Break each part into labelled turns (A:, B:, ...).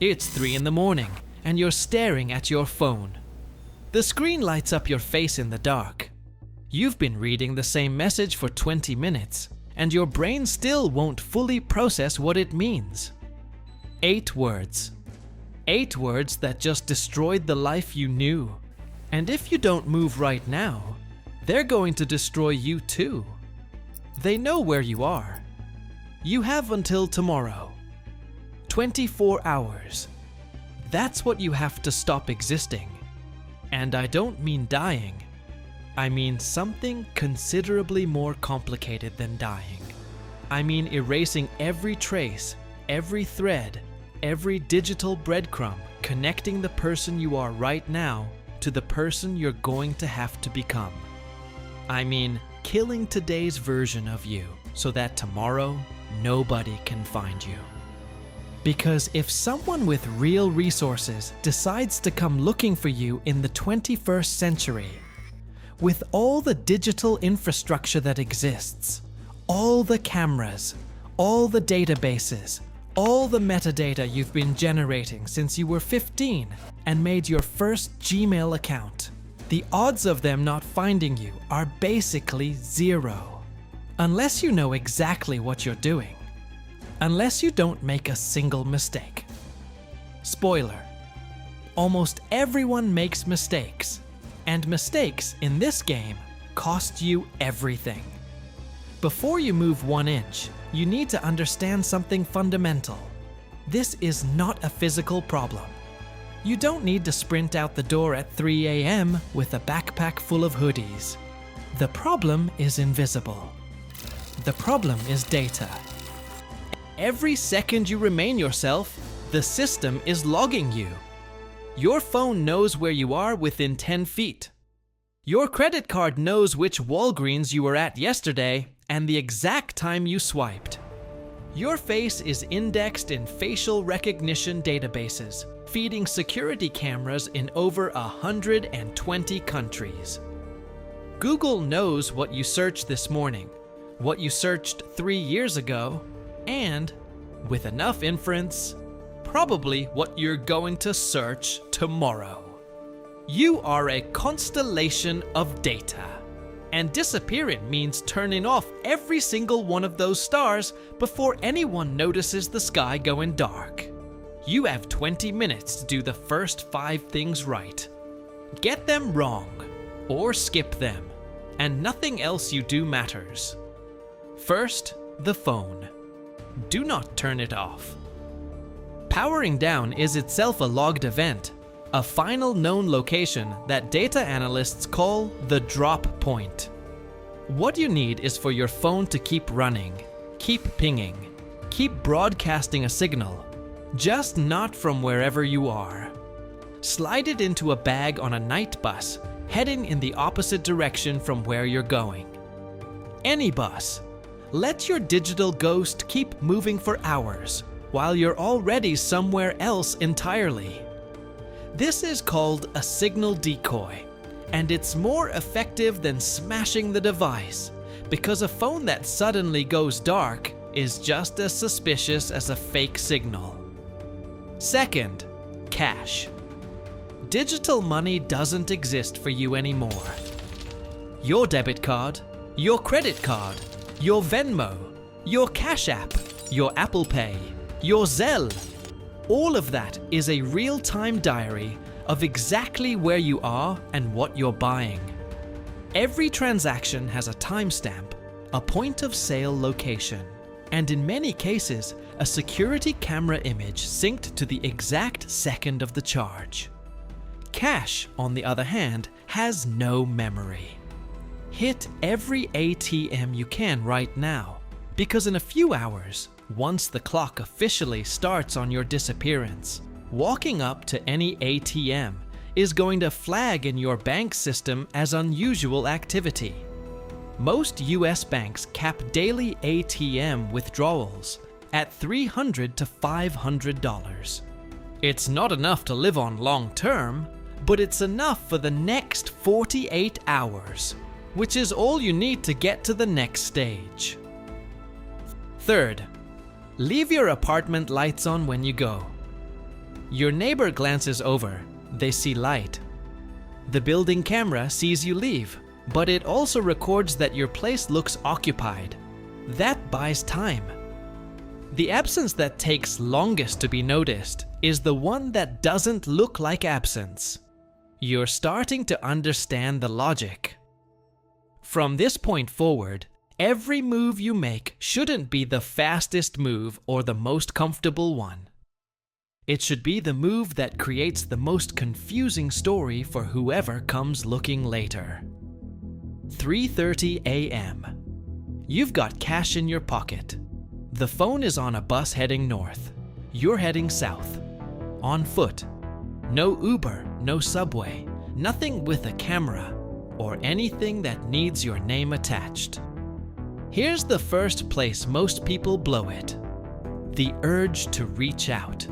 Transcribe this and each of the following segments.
A: It's 3 in the morning and you're staring at your phone. The screen lights up your face in the dark. You've been reading the same message for 20 minutes and your brain still won't fully process what it means. 8 words. 8 words that just destroyed the life you knew. And if you don't move right now, they're going to destroy you too. They know where you are. You have until tomorrow. 24 hours. That's what you have to stop existing. And I don't mean dying. I mean something considerably more complicated than dying. I mean erasing every trace, every thread, every digital breadcrumb connecting the person you are right now to the person you're going to have to become. I mean killing today's version of you so that tomorrow nobody can find you. Because if someone with real resources decides to come looking for you in the 21st century, with all the digital infrastructure that exists, all the cameras, all the databases, all the metadata you've been generating since you were 15 and made your first Gmail account, the odds of them not finding you are basically zero. Unless you know exactly what you're doing. Unless you don't make a single mistake. Spoiler: almost everyone makes mistakes, and mistakes in this game cost you everything. Before you move 1 inch, you need to understand something fundamental. This is not a physical problem. You don't need to sprint out the door at 3 a.m. with a backpack full of hoodies. The problem is invisible. The problem is data. Every second you remain yourself, the system is logging you. Your phone knows where you are within 10 feet. Your credit card knows which Walgreens you were at yesterday and the exact time you swiped. Your face is indexed in facial recognition databases, feeding security cameras in over 120 countries. Google knows what you searched this morning, what you searched 3 years ago, and, with enough inference, probably what you're going to search tomorrow. You are a constellation of data, and disappearing means turning off every single one of those stars before anyone notices the sky going dark. You have 20 minutes to do the first 5 things right. Get them wrong, or skip them, and nothing else you do matters. First, the phone. Do not turn it off. Powering down is itself a logged event, a final known location that data analysts call the drop point. What you need is for your phone to keep running, keep pinging, keep broadcasting a signal, just not from wherever you are. Slide it into a bag on a night bus, heading in the opposite direction from where you're going. Any bus. Let your digital ghost keep moving for hours while you're already somewhere else entirely. This is called a signal decoy, and it's more effective than smashing the device because a phone that suddenly goes dark is just as suspicious as a fake signal. Second, cash. Digital money doesn't exist for you anymore. Your debit card, your credit card, your Venmo, your Cash App, your Apple Pay, your Zelle. All of that is a real-time diary of exactly where you are and what you're buying. Every transaction has a timestamp, a point of sale location, and in many cases, a security camera image synced to the exact second of the charge. Cash, on the other hand, has no memory. Hit every ATM you can right now, because in a few hours, once the clock officially starts on your disappearance, walking up to any ATM is going to flag in your bank system as unusual activity. Most US banks cap daily ATM withdrawals at $300 to $500. It's not enough to live on long term, but it's enough for the next 48 hours. Which is all you need to get to the next stage. Third, leave your apartment lights on when you go. Your neighbor glances over. They see light. The building camera sees you leave, but it also records that your place looks occupied. That buys time. The absence that takes longest to be noticed is the one that doesn't look like absence. You're starting to understand the logic. From this point forward, every move you make shouldn't be the fastest move or the most comfortable one. It should be the move that creates the most confusing story for whoever comes looking later. 3:30 a.m. You've got cash in your pocket. The phone is on a bus heading north. You're heading south. On foot. No Uber, no subway, nothing with a camera, or anything that needs your name attached. Here's the first place most people blow it. The urge to reach out.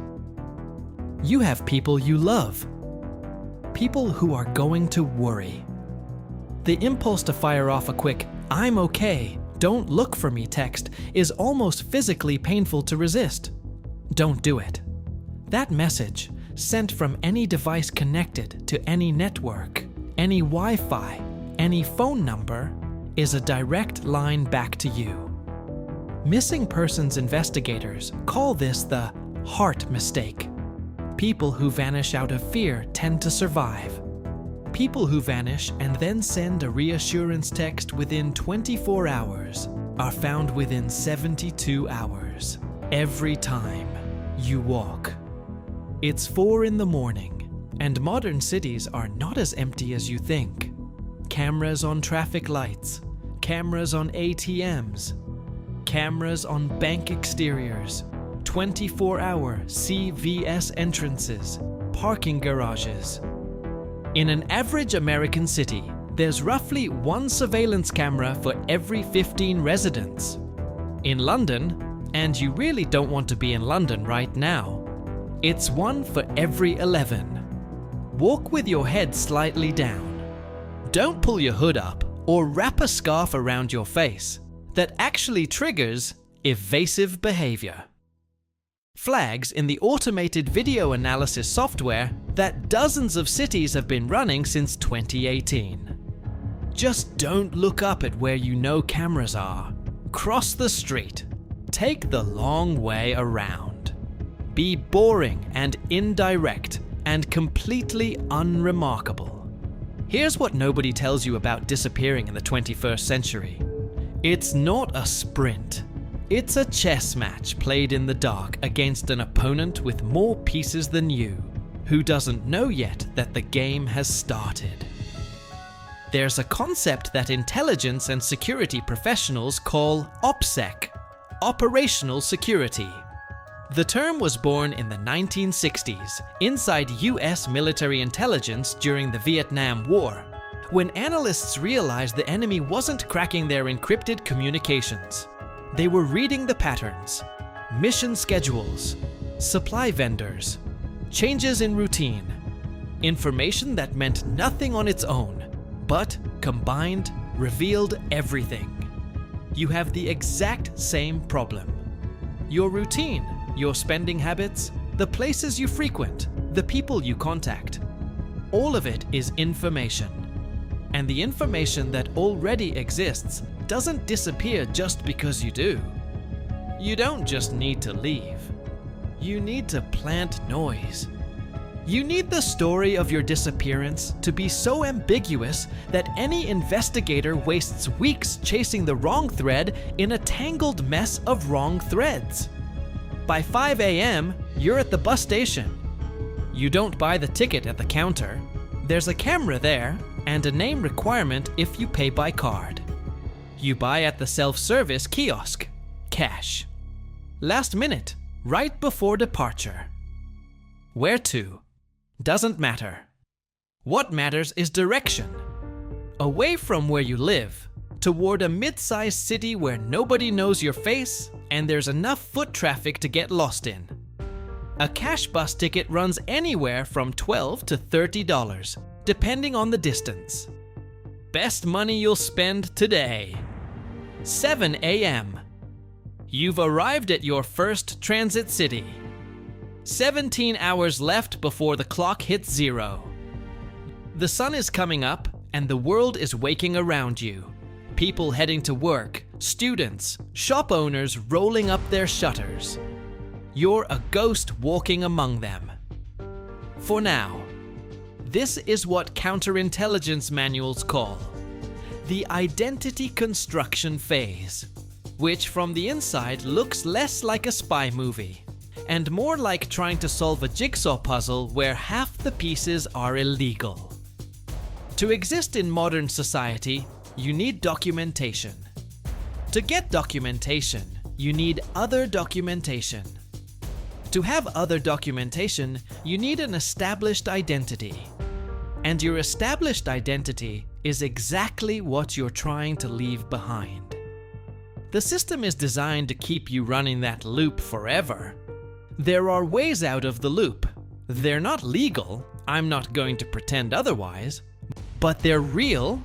A: You have people you love. People who are going to worry. The impulse to fire off a quick, "I'm okay, don't look for me" text is almost physically painful to resist. Don't do it. That message, sent from any device connected to any network, any Wi-Fi, any phone number, is a direct line back to you. Missing persons investigators call this the heart mistake. People who vanish out of fear tend to survive. People who vanish and then send a reassurance text within 24 hours are found within 72 hours. Every time you walk. It's 4 in the morning, and modern cities are not as empty as you think. Cameras on traffic lights, cameras on ATMs, cameras on bank exteriors, 24-hour CVS entrances, parking garages. In an average American city, there's roughly 1 surveillance camera for every 15 residents. In London, and you really don't want to be in London right now, it's 1 for every 11. Walk with your head slightly down. Don't pull your hood up or wrap a scarf around your face. That actually triggers evasive behavior. Flags in the automated video analysis software that dozens of cities have been running since 2018. Just don't look up at where you know cameras are. Cross the street. Take the long way around. Be boring and indirect and completely unremarkable. Here's what nobody tells you about disappearing in the 21st century. It's not a sprint. It's a chess match played in the dark against an opponent with more pieces than you, who doesn't know yet that the game has started. There's a concept that intelligence and security professionals call OPSEC, operational security. The term was born in the 1960s inside US military intelligence during the Vietnam War, when analysts realized the enemy wasn't cracking their encrypted communications. They were reading the patterns, mission schedules, supply vendors, changes in routine, information that meant nothing on its own, but combined, revealed everything. You have the exact same problem. Your routine, your spending habits, the places you frequent, the people you contact. All of it is information. And the information that already exists doesn't disappear just because you do. You don't just need to leave. You need to plant noise. You need the story of your disappearance to be so ambiguous that any investigator wastes weeks chasing the wrong thread in a tangled mess of wrong threads. By 5 a.m., you're at the bus station. You don't buy the ticket at the counter. There's a camera there and a name requirement if you pay by card. You buy at the self-service kiosk, cash. Last minute, right before departure. Where to? Doesn't matter. What matters is direction. Away from where you live, toward a mid-sized city where nobody knows your face and there's enough foot traffic to get lost in. A cash bus ticket runs anywhere from $12 to $30, depending on the distance. Best money you'll spend today. 7 a.m. You've arrived at your first transit city. 17 hours left before the clock hits 0. The sun is coming up and the world is waking around you. People heading to work, students, shop owners rolling up their shutters. You're a ghost walking among them. For now, this is what counterintelligence manuals call the identity construction phase, which from the inside looks less like a spy movie and more like trying to solve a jigsaw puzzle where half the pieces are illegal. To exist in modern society, you need documentation. To get documentation, you need other documentation. To have other documentation, you need an established identity. And your established identity is exactly what you're trying to leave behind. The system is designed to keep you running that loop forever. There are ways out of the loop. They're not legal, I'm not going to pretend otherwise, but they're real,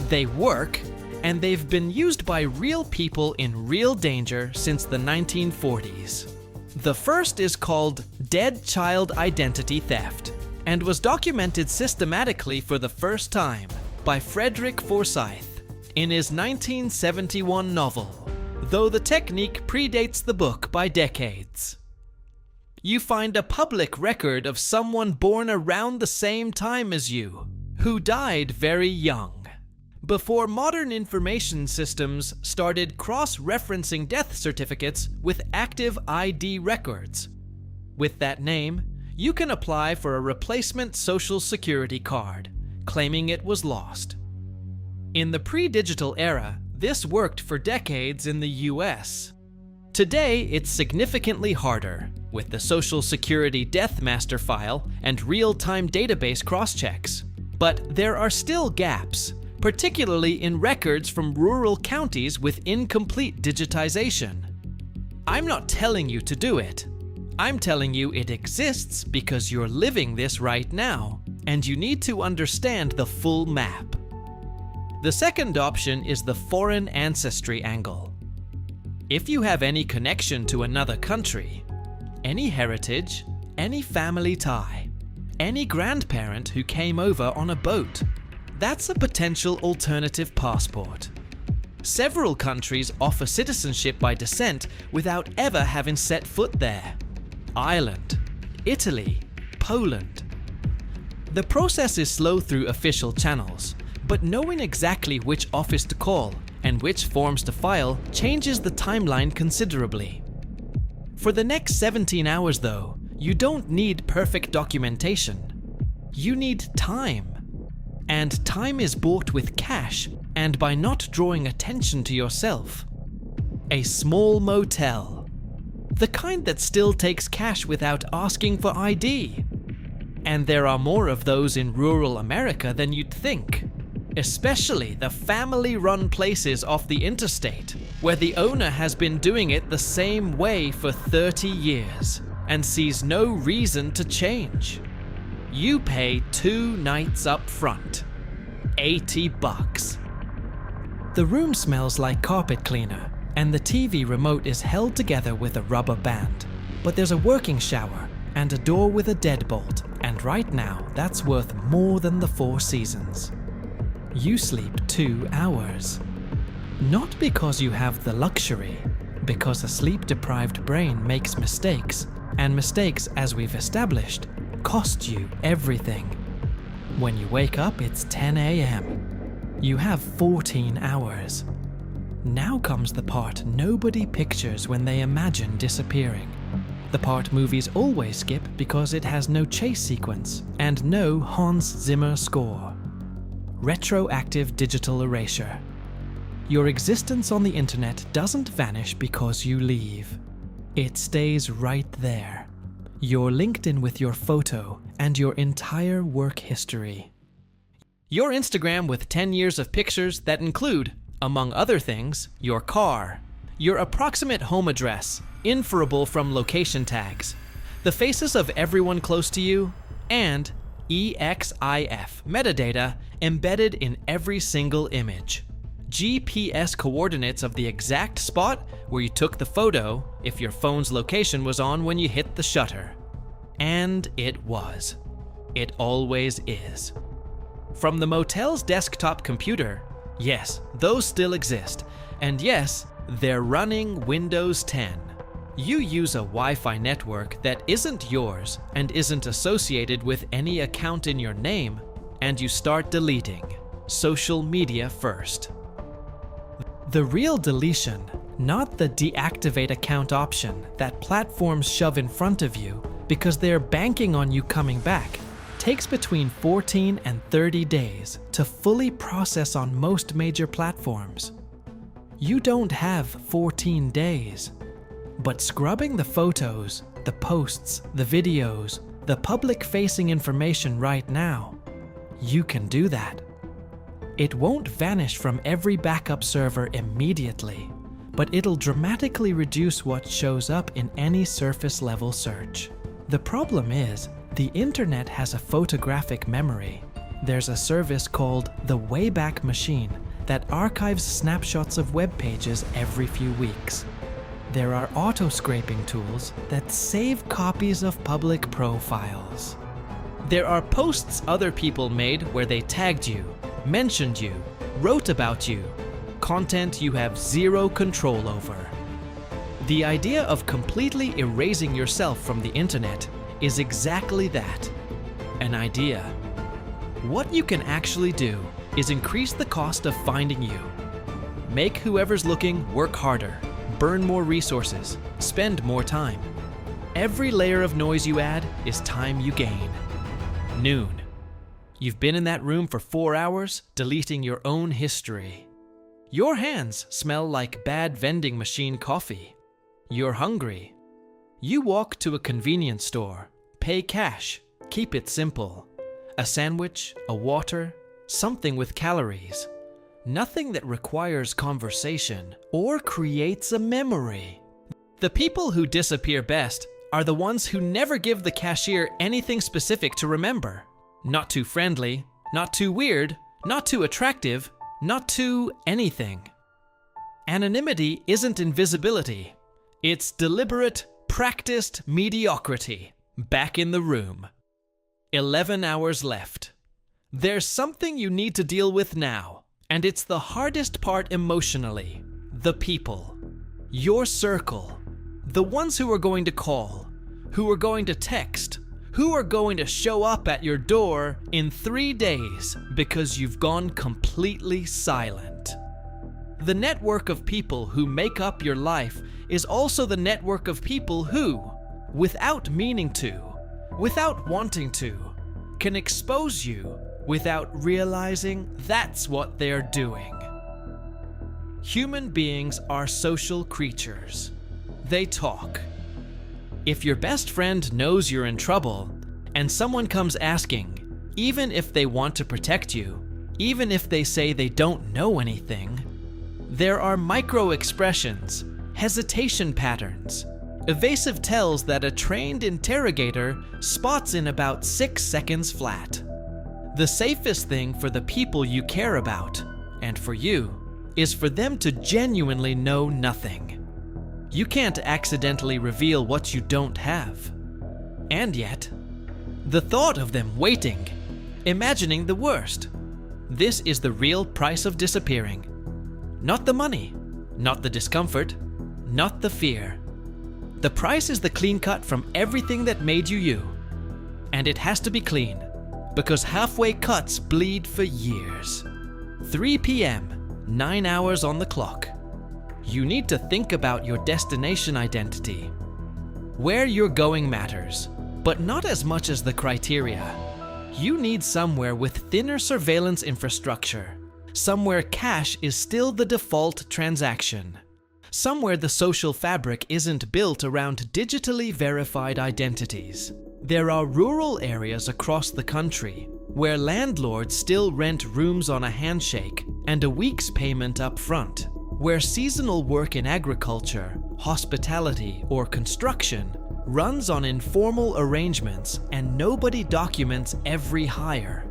A: they work, and they've been used by real people in real danger since the 1940s. The first is called dead child identity theft and was documented systematically for the first time by Frederick Forsyth in his 1971 novel, though the technique predates the book by decades. You find a public record of someone born around the same time as you, who died very young, before modern information systems started cross-referencing death certificates with active ID records. With that name, you can apply for a replacement social security card, claiming it was lost. In the pre-digital era, this worked for decades in the US. Today, it's significantly harder, with the Social Security Death Master File and real-time database cross-checks. But there are still gaps, particularly in records from rural counties with incomplete digitization. I'm not telling you to do it. I'm telling you it exists because you're living this right now, and you need to understand the full map. The second option is the foreign ancestry angle. If you have any connection to another country, any heritage, any family tie, any grandparent who came over on a boat, that's a potential alternative passport. Several countries offer citizenship by descent without ever having set foot there. Ireland, Italy, Poland. The process is slow through official channels, but knowing exactly which office to call and which forms to file changes the timeline considerably. For the next 17 hours though, you don't need perfect documentation. You need time. And time is bought with cash and by not drawing attention to yourself. A small motel. The kind that still takes cash without asking for ID. And there are more of those in rural America than you'd think. Especially the family-run places off the interstate, where the owner has been doing it the same way for 30 years and sees no reason to change. You pay 2 nights up front, $80. The room smells like carpet cleaner, and the TV remote is held together with a rubber band. But there's a working shower and a door with a deadbolt, and right now that's worth more than the 4 seasons. You sleep 2 hours. Not because you have the luxury, because a sleep-deprived brain makes mistakes, and mistakes, as we've established, cost you everything. When you wake up, it's 10 a.m. You have 14 hours. Now comes the part nobody pictures when they imagine disappearing. The part movies always skip because it has no chase sequence and no Hans Zimmer score. Retroactive digital erasure. Your existence on the internet doesn't vanish because you leave. It stays right there. You're linked in with your photo and your entire work history. Your Instagram with 10 years of pictures that include, among other things, your car, your approximate home address, inferable from location tags, the faces of everyone close to you, and EXIF metadata embedded in every single image. GPS coordinates of the exact spot where you took the photo if your phone's location was on when you hit the shutter. And it was. It always is. From the motel's desktop computer, yes, those still exist, and yes, they're running Windows 10. You use a Wi-Fi network that isn't yours and isn't associated with any account in your name, and you start deleting. Social media first. The real deletion, not the deactivate account option that platforms shove in front of you because they're banking on you coming back, takes between 14 and 30 days to fully process on most major platforms. You don't have 14 days. But scrubbing the photos, the posts, the videos, the public-facing information right now, you can do that. It won't vanish from every backup server immediately, but it'll dramatically reduce what shows up in any surface-level search. The problem is, the internet has a photographic memory. There's a service called the Wayback Machine that archives snapshots of web pages every few weeks. There are auto-scraping tools that save copies of public profiles. There are posts other people made where they tagged you, mentioned you, wrote about you, content you have zero control over. The idea of completely erasing yourself from the internet is exactly that, an idea. What you can actually do is increase the cost of finding you. Make whoever's looking work harder, burn more resources, spend more time. Every layer of noise you add is time you gain. Noon. You've been in that room for 4 hours, deleting your own history. Your hands smell like bad vending machine coffee. You're hungry. You walk to a convenience store, pay cash, keep it simple. A sandwich, a water, something with calories. Nothing that requires conversation or creates a memory. The people who disappear best are the ones who never give the cashier anything specific to remember. Not too friendly, not too weird, not too attractive, not too anything. Anonymity isn't invisibility. It's deliberate, practiced mediocrity. Back in the room. 11 hours left. There's something you need to deal with now, and it's the hardest part emotionally. The people. Your circle. The ones who are going to call, who are going to text, who are going to show up at your door in 3 days because you've gone completely silent. The network of people who make up your life is also the network of people who, without meaning to, without wanting to, can expose you without realizing that's what they're doing. Human beings are social creatures. They talk. If your best friend knows you're in trouble, and someone comes asking, even if they want to protect you, even if they say they don't know anything, there are micro-expressions, hesitation patterns, evasive tells that a trained interrogator spots in about 6 seconds flat. The safest thing for the people you care about, and for you, is for them to genuinely know nothing. You can't accidentally reveal what you don't have. And yet, the thought of them waiting, imagining the worst, this is the real price of disappearing. Not the money, not the discomfort, not the fear. The price is the clean cut from everything that made you you. And it has to be clean, because halfway cuts bleed for years. 3 p.m., 9 hours on the clock. You need to think about your destination identity. Where you're going matters, but not as much as the criteria. You need somewhere with thinner surveillance infrastructure, somewhere cash is still the default transaction, somewhere the social fabric isn't built around digitally verified identities. There are rural areas across the country where landlords still rent rooms on a handshake and a week's payment up front, where seasonal work in agriculture, hospitality, or construction runs on informal arrangements and nobody documents every hire.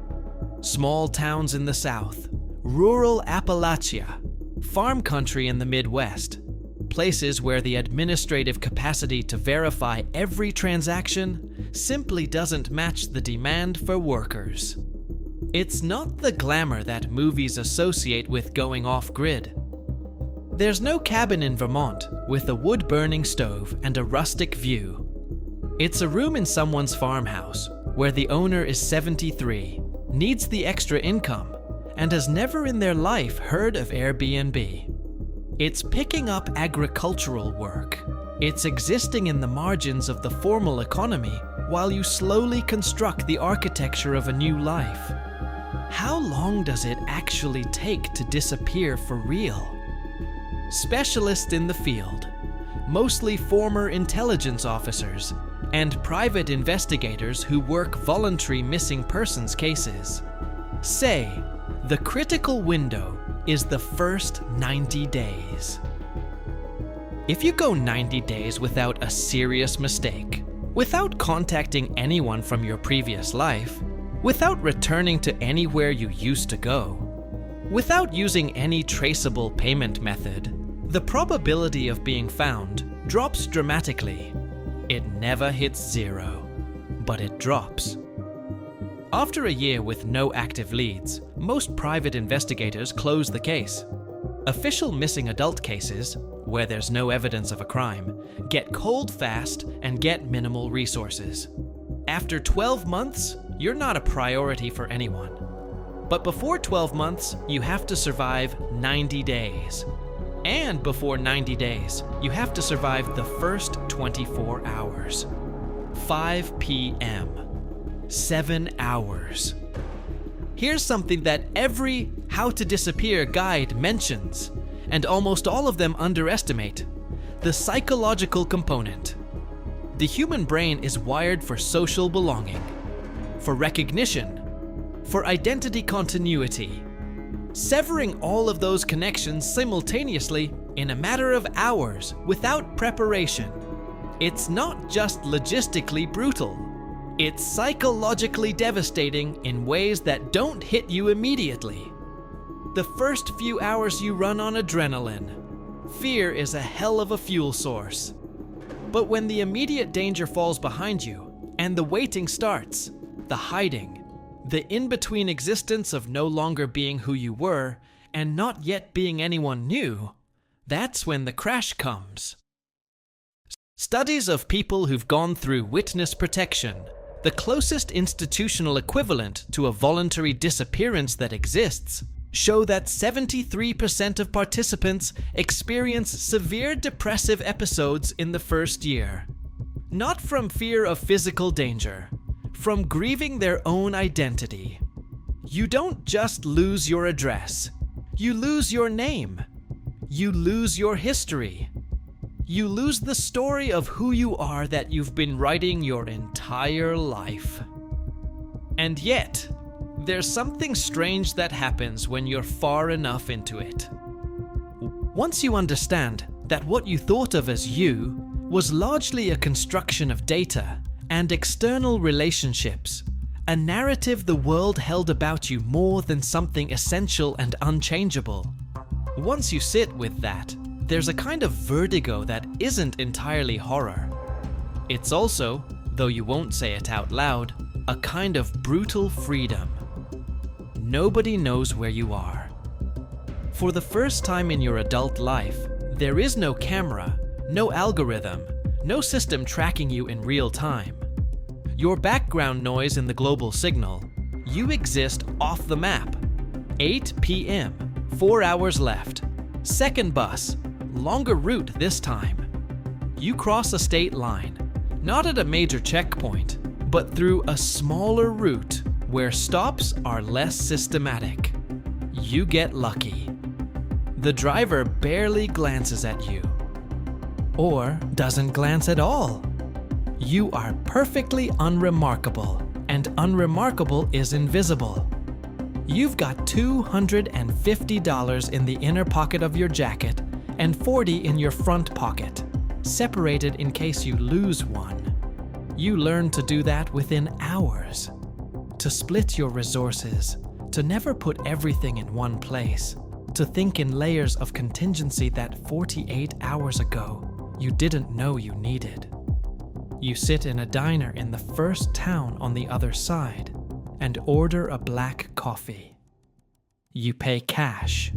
A: Small towns in the South, rural Appalachia, farm country in the Midwest, places where the administrative capacity to verify every transaction simply doesn't match the demand for workers. It's not the glamour that movies associate with going off-grid. There's no cabin in Vermont with a wood-burning stove and a rustic view. It's a room in someone's farmhouse where the owner is 73, needs the extra income, and has never in their life heard of Airbnb. It's picking up agricultural work. It's existing in the margins of the formal economy while you slowly construct the architecture of a new life. How long does it actually take to disappear for real? Specialists in the field, mostly former intelligence officers and private investigators who work voluntary missing persons cases, say the critical window is the first 90 days. If you go 90 days without a serious mistake, without contacting anyone from your previous life, without returning to anywhere you used to go, without using any traceable payment method, the probability of being found drops dramatically. It never hits zero, but it drops. After a year with no active leads, most private investigators close the case. Official missing adult cases, where there's no evidence of a crime, get cold fast and get minimal resources. After 12 months, you're not a priority for anyone. But before 12 months, you have to survive 90 days. And before 90 days, you have to survive the first 24 hours. 5 p.m. 7 hours. Here's something that every How to Disappear guide mentions, and almost all of them underestimate: the psychological component. The human brain is wired for social belonging, for recognition, for identity continuity. Severing all of those connections simultaneously in a matter of hours without preparation. It's not just logistically brutal. It's psychologically devastating in ways that don't hit you immediately. The first few hours you run on adrenaline. Fear is a hell of a fuel source. But when the immediate danger falls behind you and the waiting starts, the hiding, the in-between existence of no longer being who you were and not yet being anyone new, that's when the crash comes. Studies of people who've gone through witness protection, the closest institutional equivalent to a voluntary disappearance that exists, show that 73% of participants experience severe depressive episodes in the first year. Not from fear of physical danger, from grieving their own identity. You don't just lose your address. You lose your name. You lose your history. You lose the story of who you are that you've been writing your entire life. And yet, there's something strange that happens when you're far enough into it. Once you understand that what you thought of as you was largely a construction of data and external relationships, a narrative the world held about you more than something essential and unchangeable. Once you sit with that, there's a kind of vertigo that isn't entirely horror. It's also, though you won't say it out loud, a kind of brutal freedom. Nobody knows where you are. For the first time in your adult life, there is no camera, no algorithm, no system tracking you in real time. Your background noise in the global signal, you exist off the map. 8 p.m., 4 hours left. Second bus, longer route this time. You cross a state line, not at a major checkpoint, but through a smaller route where stops are less systematic. You get lucky. The driver barely glances at you, or doesn't glance at all. You are perfectly unremarkable, and unremarkable is invisible. You've got $250 in the inner pocket of your jacket and $40 in your front pocket, separated in case you lose one. You learn to do that within hours. To split your resources, to never put everything in one place, to think in layers of contingency that 48 hours ago you didn't know you needed. You sit in a diner in the first town on the other side and order a black coffee. You pay cash.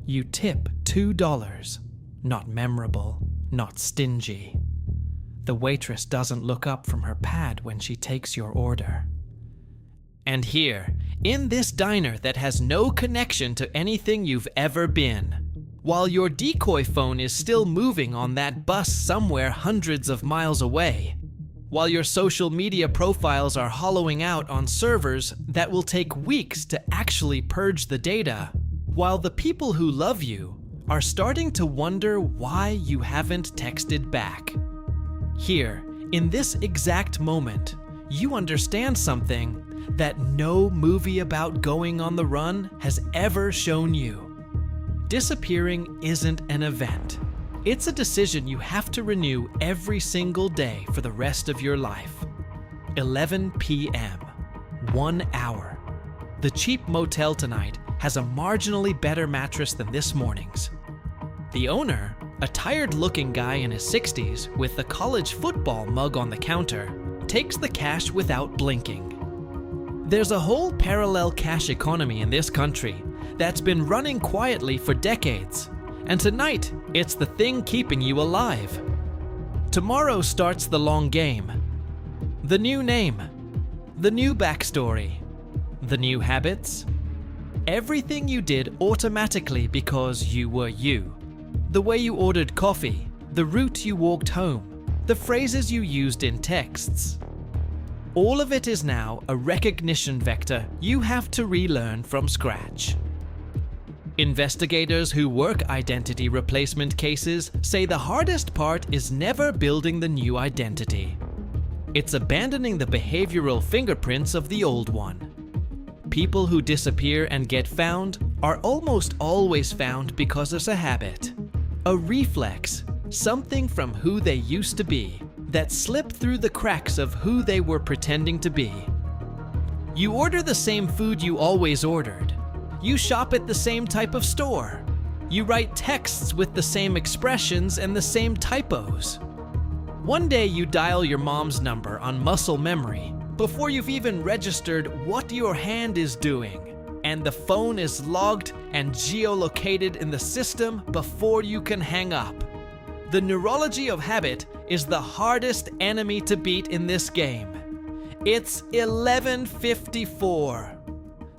A: You tip $2. Not memorable, not stingy. The waitress doesn't look up from her pad when she takes your order. And here, in this diner that has no connection to anything you've ever been, while your decoy phone is still moving on that bus somewhere hundreds of miles away, while your social media profiles are hollowing out on servers that will take weeks to actually purge the data, while the people who love you are starting to wonder why you haven't texted back. Here, in this exact moment, you understand something that no movie about going on the run has ever shown you. Disappearing isn't an event. It's a decision you have to renew every single day for the rest of your life. 11 p.m. 1 hour. The cheap motel tonight has a marginally better mattress than this morning's. The owner, a tired-looking guy in his 60s with the college football mug on the counter, takes the cash without blinking. There's a whole parallel cash economy in this country that's been running quietly for decades, and tonight it's the thing keeping you alive. Tomorrow starts the long game. The new name, the new backstory, the new habits. Everything you did automatically because you were you. The way you ordered coffee, the route you walked home, the phrases you used in texts. All of it is now a recognition vector you have to relearn from scratch. Investigators who work identity replacement cases say the hardest part is never building the new identity. It's abandoning the behavioral fingerprints of the old one. People who disappear and get found are almost always found because it's a habit, a reflex, something from who they used to be that slipped through the cracks of who they were pretending to be. You order the same food you always ordered. You shop at the same type of store. You write texts with the same expressions and the same typos. One day you dial your mom's number on muscle memory before you've even registered what your hand is doing, and the phone is logged and geolocated in the system before you can hang up. The neurology of habit is the hardest enemy to beat in this game. It's 11:54.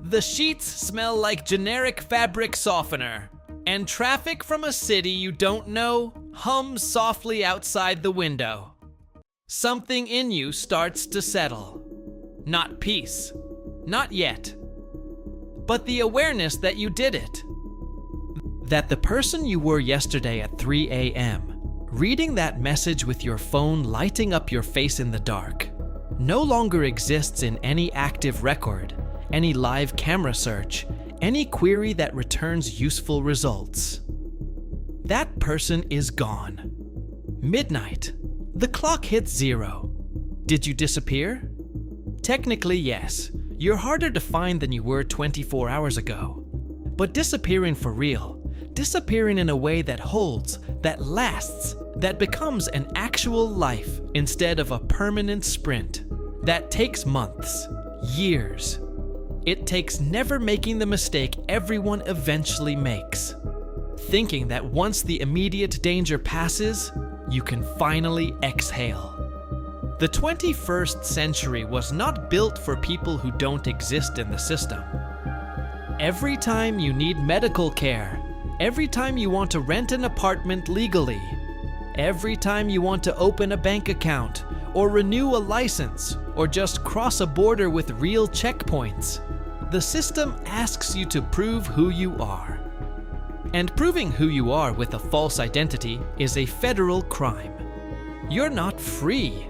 A: The sheets smell like generic fabric softener, and traffic from a city you don't know hums softly outside the window. Something in you starts to settle. Not peace, not yet, but the awareness that you did it. That the person you were yesterday at 3 a.m., reading that message with your phone lighting up your face in the dark, no longer exists in any active record, any live camera search, any query that returns useful results. That person is gone. Midnight. The clock hits 0. Did you disappear? Technically, yes. You're harder to find than you were 24 hours ago. But disappearing for real, disappearing in a way that holds, that lasts, that becomes an actual life instead of a permanent sprint, that takes months, years. It takes never making the mistake everyone eventually makes. Thinking that once the immediate danger passes, you can finally exhale. The 21st century was not built for people who don't exist in the system. Every time you need medical care, every time you want to rent an apartment legally, every time you want to open a bank account, or renew a license, or just cross a border with real checkpoints, the system asks you to prove who you are. And proving who you are with a false identity is a federal crime. You're not free.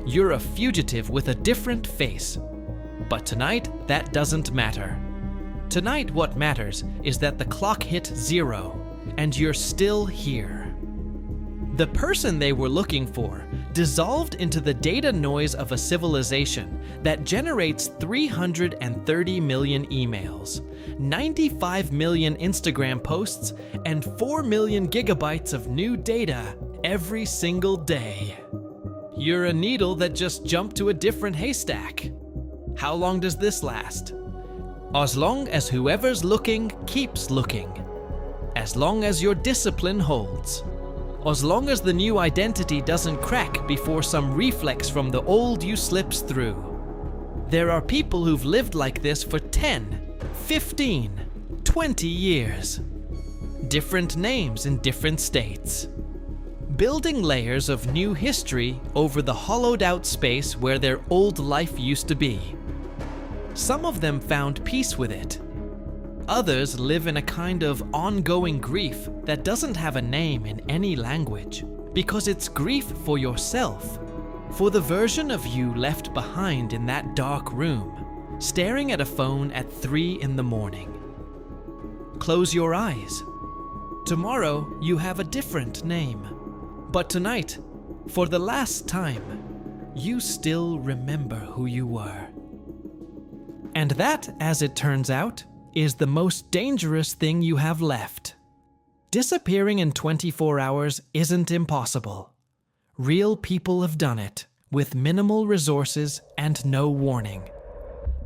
A: You're a fugitive with a different face. But tonight, that doesn't matter. Tonight, what matters is that the clock hit 0, and you're still here. The person they were looking for dissolved into the data noise of a civilization that generates 330 million emails, 95 million Instagram posts, and 4 million gigabytes of new data every single day. You're a needle that just jumped to a different haystack. How long does this last? As long as whoever's looking keeps looking. As long as your discipline holds. As long as the new identity doesn't crack before some reflex from the old you slips through. There are people who've lived like this for 10, 15, 20 years. Different names in different states. Building layers of new history over the hollowed out space where their old life used to be. Some of them found peace with it. Others live in a kind of ongoing grief that doesn't have a name in any language, because it's grief for yourself, for the version of you left behind in that dark room, staring at a phone at 3 in the morning. Close your eyes. Tomorrow you have a different name. But tonight, for the last time, you still remember who you were. And that, as it turns out, is the most dangerous thing you have left. Disappearing in 24 hours isn't impossible. Real people have done it, with minimal resources and no warning.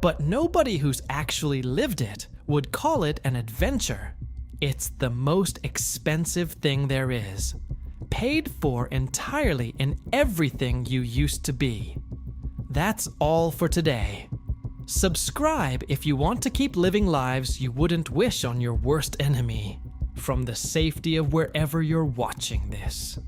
A: But nobody who's actually lived it would call it an adventure. It's the most expensive thing there is. Paid for entirely in everything you used to be. That's all for today. Subscribe if you want to keep living lives you wouldn't wish on your worst enemy, from the safety of wherever you're watching this.